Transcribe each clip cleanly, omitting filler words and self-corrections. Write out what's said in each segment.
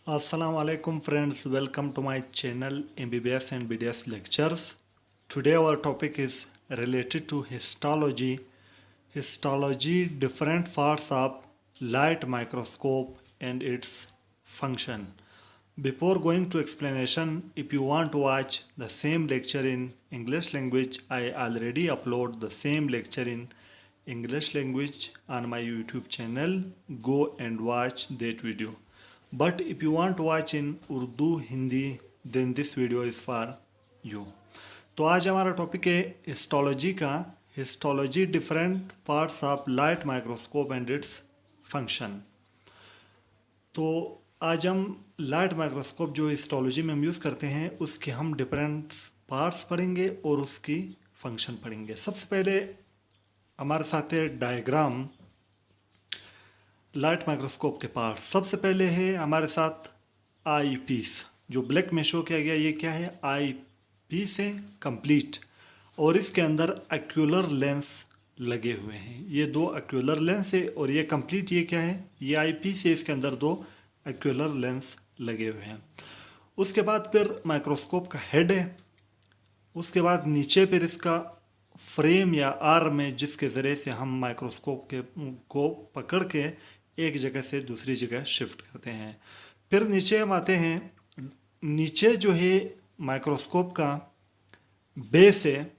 Assalamu alaikum friends, welcome to my channel MBBS and BDS lectures. Today our topic is related to histology. Histology, different parts of light microscope and its function. Before going to explanation, if you want to watch the same lecture in English language, I already upload the same lecture in English language on my YouTube channel. Go and watch that video. But if you want to watch in Urdu, Hindi, then this video is for you. तो आज हमारा topic है histology का. Histology different parts of light microscope and its function. तो आज हम light microscope जो histology में हम यूज़ करते हैं उसके हम डिफरेंट पार्ट्स पढ़ेंगे और उसकी फंक्शन पढ़ेंगे. सबसे पहले हमारे साथ है डायग्राम लाइट माइक्रोस्कोप के पार्ट. सबसे पहले है हमारे साथ आई पीस, जो ब्लैक में शो किया गया. ये क्या है? आई पीस है कंप्लीट, और इसके अंदर एक्यूलर लेंस लगे हुए हैं. ये दो एक्यूलर लेंस है और ये कंप्लीट. ये क्या है? ये आई पीस है, इसके अंदर दो एक्यूलर लेंस लगे हुए हैं. उसके बाद फिर माइक्रोस्कोप का हेड है. उसके बाद नीचे फिर इसका फ्रेम या आर्म है, जिसके ज़रिए से हम माइक्रोस्कोप को पकड़ के एक जगह से दूसरी जगह शिफ्ट करते हैं. फिर नीचे हम आते हैं. नीचे जो है माइक्रोस्कोप का बेस है,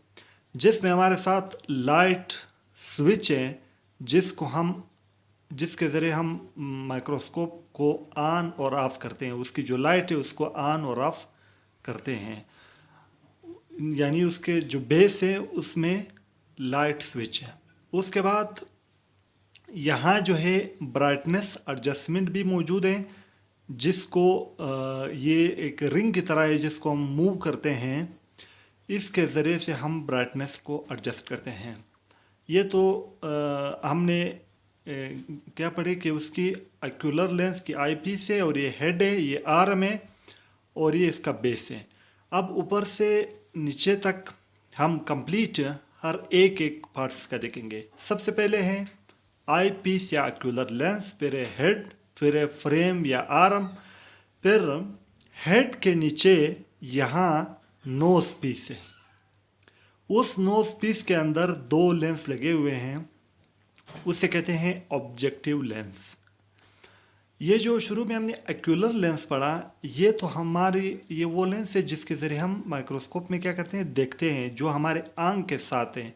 जिसमें हमारे साथ लाइट स्विच है, जिसके ज़रिए हम माइक्रोस्कोप को ऑन और ऑफ करते हैं. उसकी जो लाइट है उसको ऑन और ऑफ करते हैं. यानी उसके जो बेस है उसमें लाइट स्विच है. उसके बाद यहाँ जो है ब्राइटनेस एडजस्टमेंट भी मौजूद है, जिसको ये एक रिंग की तरह है, जिसको हम मूव करते हैं. इसके ज़रिए से हम ब्राइटनेस को एडजस्ट करते हैं. ये तो हमने क्या पढ़े कि उसकी एक्यूलर लेंस की आई पीस है, और ये हेड है, ये आर्म है, और ये इसका बेस है. अब ऊपर से नीचे तक हम कंप्लीट हर एक पार्ट्स का देखेंगे. सबसे पहले है आई पीस या एक्यूलर लेंस, फिर है हेड, फिर है फ्रेम या आर्म, फिर हेड के नीचे यहाँ नोज पीस है. उस नोज पीस के अंदर दो लेंस लगे हुए हैं, उसे कहते हैं ऑब्जेक्टिव लेंस. ये जो शुरू में हमने एक्यूलर लेंस पढ़ा, ये तो ये वो लेंस है जिसके ज़रिए हम माइक्रोस्कोप में क्या करते हैं, देखते हैं, जो हमारे आंख के साथ हैं,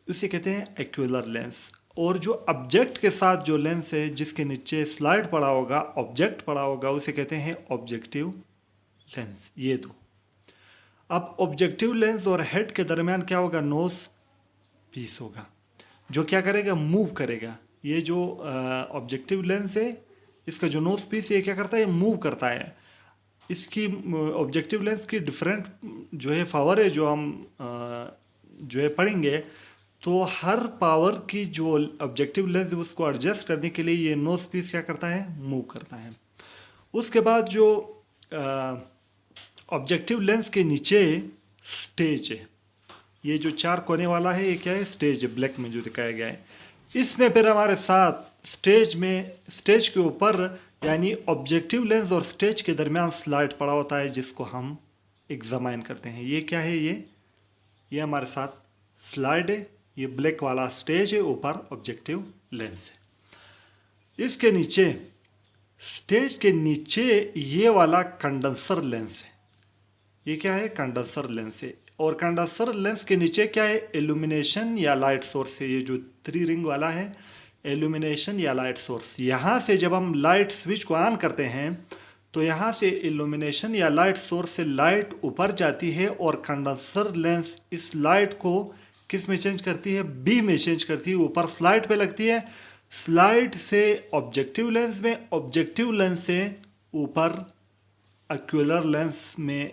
उसे कहते हैं एक्यूलर लेंस. और जो ऑब्जेक्ट के साथ जो लेंस है, जिसके नीचे स्लाइड पड़ा होगा, ऑब्जेक्ट पड़ा होगा, उसे कहते हैं ऑब्जेक्टिव लेंस. ये दो. अब ऑब्जेक्टिव लेंस और हेड के दरमियान क्या होगा? नोज पीस होगा, जो क्या करेगा? मूव करेगा. ये जो ऑब्जेक्टिव लेंस है, इसका जो नोज पीस है, क्या करता है? मूव करता है. इसकी ऑब्जेक्टिव लेंस की डिफरेंट जो है पावर है, जो हम जो है पढ़ेंगे. तो हर पावर की जो ऑब्जेक्टिव लेंस है उसको एडजस्ट करने के लिए ये नोज पीस क्या करता है? मूव करता है. उसके बाद जो ऑब्जेक्टिव लेंस के नीचे स्टेज है, ये जो चार कोने वाला है, ये क्या है? स्टेज है, ब्लैक में जो दिखाया गया है. इसमें फिर हमारे साथ स्टेज के ऊपर, यानी ऑब्जेक्टिव लेंस और स्टेज के दरमियान स्लाइड पड़ा होता है, जिसको हम एग्जामाइन करते हैं. ये क्या है? ये हमारे साथ स्लाइड है. ये ब्लैक वाला स्टेज है, ऊपर ऑब्जेक्टिव लेंस है. इसके नीचे, स्टेज के नीचे ये वाला कंडेंसर लेंस है. ये क्या है? कंडेंसर लेंस है. और कंडेंसर लेंस के नीचे क्या है? इल्यूमिनेशन या लाइट सोर्स है. ये जो 3 रिंग वाला है, इल्यूमिनेशन या लाइट सोर्स. यहाँ से जब हम लाइट स्विच को ऑन करते हैं, तो यहाँ से इल्यूमिनेशन या लाइट सोर्स से लाइट ऊपर जाती है, और कंडेंसर लेंस इस लाइट को किस में चेंज करती है? बी में चेंज करती है. ऊपर स्लाइड पे लगती है, स्लाइड से ऑब्जेक्टिव लेंस में, ऑब्जेक्टिव लेंस से ऊपर एक्यूलर लेंस में.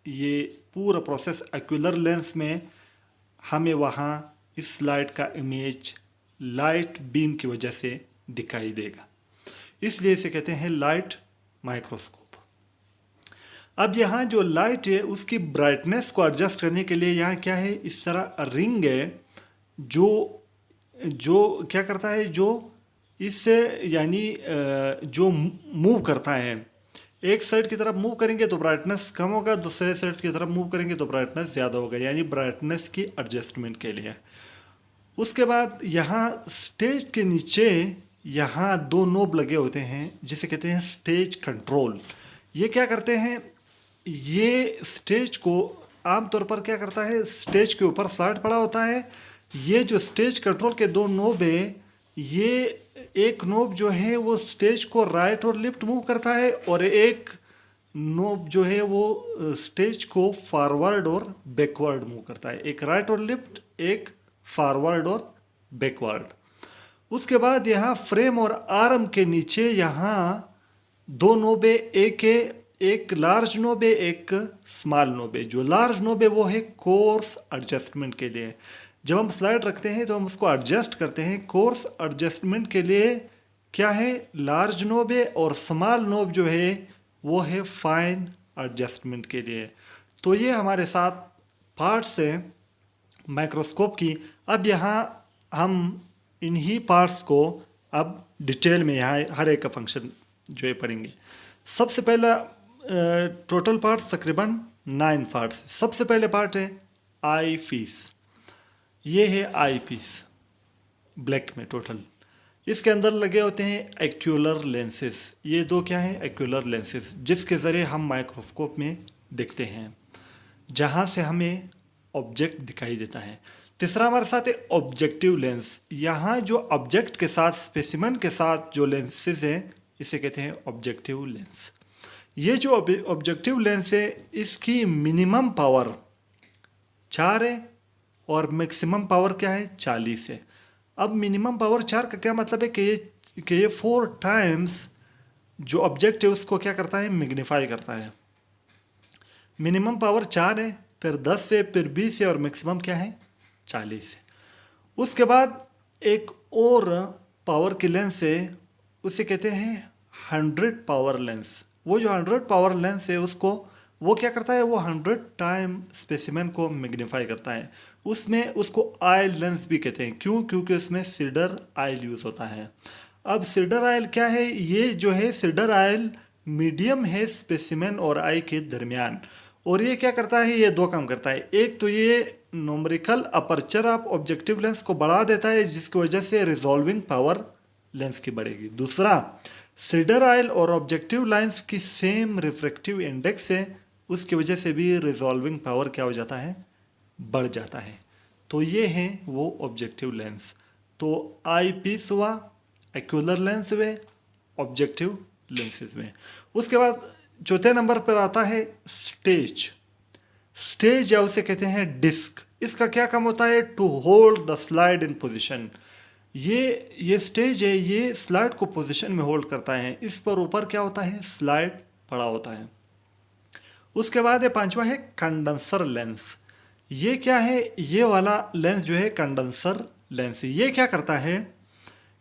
ये पूरा प्रोसेस एक्यूलर लेंस में हमें वहाँ इस लाइट का इमेज लाइट बीम की वजह से दिखाई देगा. इसलिए इसे कहते हैं लाइट माइक्रोस्कोप. अब यहाँ जो लाइट है उसकी ब्राइटनेस को एडजस्ट करने के लिए यहाँ क्या है? इस तरह रिंग है, जो क्या करता है? जो इससे यानी जो मूव करता है, एक साइड की तरफ मूव करेंगे तो ब्राइटनेस कम होगा, दूसरे साइड की तरफ मूव करेंगे तो ब्राइटनेस ज़्यादा होगा, यानी ब्राइटनेस की एडजस्टमेंट के लिए। उसके बाद यहाँ स्टेज के नीचे यहाँ दो नोब लगे होते हैं जिसे कहते हैं स्टेज कंट्रोल। ये क्या करते हैं, ये स्टेज को आमतौर पर क्या करता है, स्टेज के ऊपर स्लाइड पड़ा होता है। ये जो स्टेज कंट्रोल के दो नोब है, ये एक नोब जो है वो स्टेज को राइट और लेफ्ट मूव करता है, और एक नोब जो है वो स्टेज को फॉरवर्ड और बैकवर्ड मूव करता है। एक राइट और लेफ्ट, एक फॉरवर्ड और बैकवर्ड। उसके बाद यहाँ फ्रेम और आर्म के नीचे यहाँ दो नोब है, एक लार्ज नोब है, एक स्मॉल नोब है। जो लार्ज नोब है वो है कोर्स एडजस्टमेंट के लिए। जब हम स्लाइड रखते हैं तो हम उसको एडजस्ट करते हैं। कोर्स एडजस्टमेंट के लिए क्या है, लार्ज नोब है, और स्मॉल नोब जो है वो है फाइन एडजस्टमेंट के लिए। तो ये हमारे साथ पार्ट्स हैं माइक्रोस्कोप की। अब यहाँ हम इन्हीं पार्ट्स को अब डिटेल में यहाँ हर एक का फंक्शन जो है पढ़ेंगे। सबसे पहला टोटल पार्ट्स तकरीबन 9 पार्ट्स। सबसे पहले पार्ट है आई पीस। ये है आई पीस ब्लैक में टोटल। इसके अंदर लगे होते हैं एक्यूलर लेंसेज। ये दो क्या है, एक्यूलर लेंसेज, जिसके ज़रिए हम माइक्रोस्कोप में देखते हैं, जहाँ से हमें ऑब्जेक्ट दिखाई देता है। तीसरा हमारे साथ है ऑब्जेक्टिव लेंस। यहाँ जो ऑब्जेक्ट के साथ, स्पेसिमन के साथ जो लेंसेज हैं, इसे कहते हैं ऑब्जेक्टिव लेंस। ये जो ऑब्जेक्टिव लेंस है, इसकी मिनिमम पावर 4 है और मैक्सिमम पावर क्या है, 40 है। अब मिनिमम पावर 4 का क्या मतलब है कि ये 4 टाइम्स जो ऑब्जेक्ट है उसको क्या करता है, मैग्नीफाई करता है। मिनिमम पावर 4 है, फिर 10 है, फिर 20 है, और मैक्सिमम क्या है, 40 है। उसके बाद एक और पावर की लेंस है, उसे कहते हैं 100 पावर लेंस। वो जो 100 पावर लेंस है उसको वो क्या करता है, वो 100 टाइम स्पेसिमेन को मैग्नीफाई करता है। उसमें उसको आई लेंस भी कहते हैं। क्यों? क्योंकि उसमें सीडर आयल यूज़ होता है। अब सीडर आयल क्या है, ये जो है सीडर आयल मीडियम है स्पेसिमेन और आई के दरमियान। और ये क्या करता है, ये दो काम करता है। एक तो ये numerical aperture of objective lens को बढ़ा देता है, जिसकी वजह से रिजॉल्विंग पावर लेंस की बढ़ेगी। दूसरा, सीडर आयल और ऑब्जेक्टिव लेंस की सेम रिफ्रैक्टिव इंडेक्स है, उसकी वजह से भी रिजॉल्विंग पावर क्या हो जाता है, बढ़ जाता है। तो ये है वो ऑब्जेक्टिव लेंस। तो आई पीस हुआ, एक्यूलर लेंस हुए, ऑब्जेक्टिव लेंसेज में। उसके बाद चौथे नंबर पर आता है स्टेज। स्टेज या उसे कहते हैं डिस्क। इसका क्या काम होता है, to hold the slide in position. ये स्टेज है, ये स्लाइड को पोजीशन में होल्ड करता है। इस पर ऊपर क्या होता है, स्लाइड पड़ा होता है। उसके बाद पांचवा है कंडेंसर लेंस। ये क्या है, ये वाला लेंस जो है कंडेंसर लेंस। ये क्या करता है,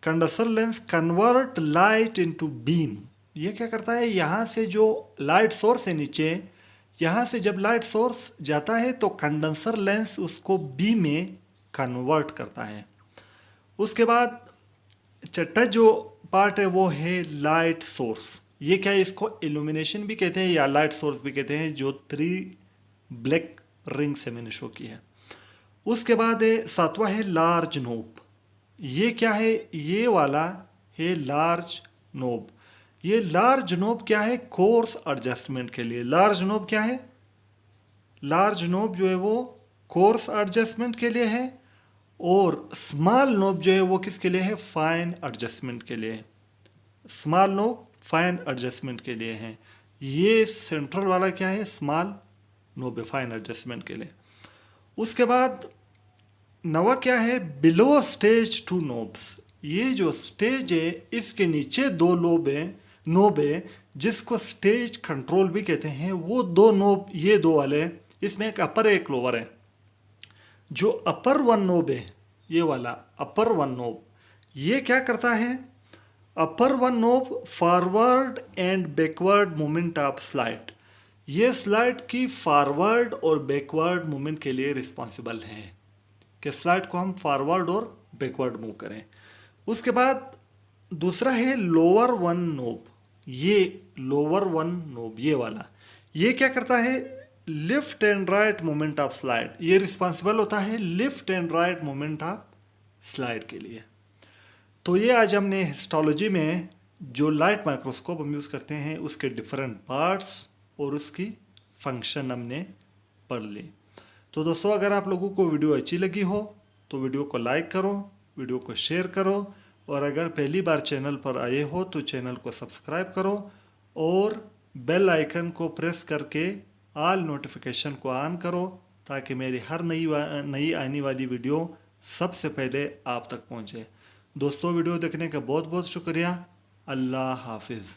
condenser lens convert light into beam. ये क्या करता है, यहाँ से जो लाइट सोर्स है नीचे, यहाँ से जब लाइट सोर्स जाता है तो कंडेंसर लेंस उसको बीम में कन्वर्ट करता है। उसके बाद छठा जो पार्ट है वो है लाइट सोर्स। ये क्या है, इसको इल्यूमिनेशन भी कहते हैं या लाइट सोर्स भी कहते हैं, जो 3 ब्लैक रिंग से मैंने शो की है। उसके बाद है सातवां है लार्ज नोब। ये क्या है, ये वाला है लार्ज नोब। ये लार्ज नोब क्या है, कोर्स एडजस्टमेंट के लिए। लार्ज नोब क्या है, लार्ज नोब जो है वो कोर्स एडजस्टमेंट के लिए है, और स्मॉल नोब जो है वो किसके लिए है, फाइन एडजस्टमेंट के लिए। स्मॉल नोब फाइन एडजस्टमेंट के लिए है। ये सेंट्रल वाला क्या है, स्मॉल नोब है, फाइन एडजस्टमेंट के लिए। उसके बाद नवा क्या है, बिलो स्टेज 2 नोब्स। ये जो स्टेज है इसके नीचे 2 नोब है जिसको स्टेज कंट्रोल भी कहते हैं। वो 2 नोब, ये 2 वाले, इसमें एक अपर है एक लोअर है। जो अपर वन नोब है, ये वाला अपर वन नोब, ये क्या करता है, upper one knob forward and backward movement of slide. ये स्लाइड की फॉरवर्ड और बैकवर्ड मूवमेंट के लिए रिस्पॉन्सिबल है, कि स्लाइड को हम फॉरवर्ड और बैकवर्ड मूव करें। उसके बाद दूसरा है लोअर वन नोब। ये लोअर वन नोब, ये वाला, ये क्या करता है, left and right movement of slide, ये रिस्पॉन्सिबल होता है left and right movement of slide के लिए। तो ये आज हमने हिस्टोलॉजी में जो लाइट माइक्रोस्कोप हम यूज़ करते हैं उसके डिफरेंट पार्ट्स और उसकी फंक्शन हमने पढ़ ली। तो दोस्तों, अगर आप लोगों को वीडियो अच्छी लगी हो तो वीडियो को लाइक करो, वीडियो को शेयर करो, और अगर पहली बार चैनल पर आए हो तो चैनल को सब्सक्राइब करो और बेल आइकन को प्रेस करके ऑल नोटिफिकेशन को ऑन करो, ताकि मेरी हर नई आने वाली वीडियो सबसे पहले आप तक पहुंचे। दोस्तों, वीडियो देखने का बहुत बहुत शुक्रिया। अल्लाह हाफिज़।